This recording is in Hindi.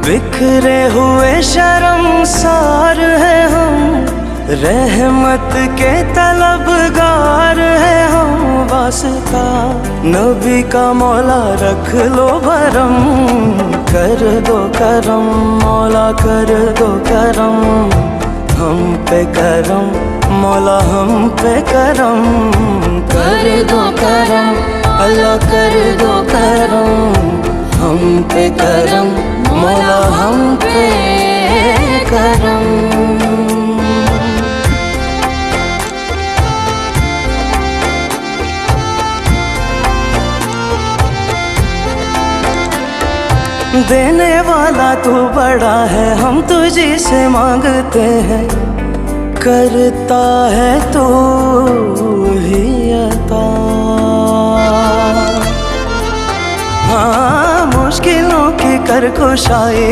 बिखरे हुए शर्मसार है हम, रहमत के तलबगार है हम। वास्ता नबी का मौला रख लो भरम, कर दो करम मौला कर दो करम, हम पे करम मौला हम पे करम, कर दो करम अल्लाह कर दो करम, हम पे करम मौला हम पे करम। देने वाला तू बड़ा है, हम तुझे से मांगते हैं, करता है तू ही अता। हाँ मुश्किलों की कर कुशाई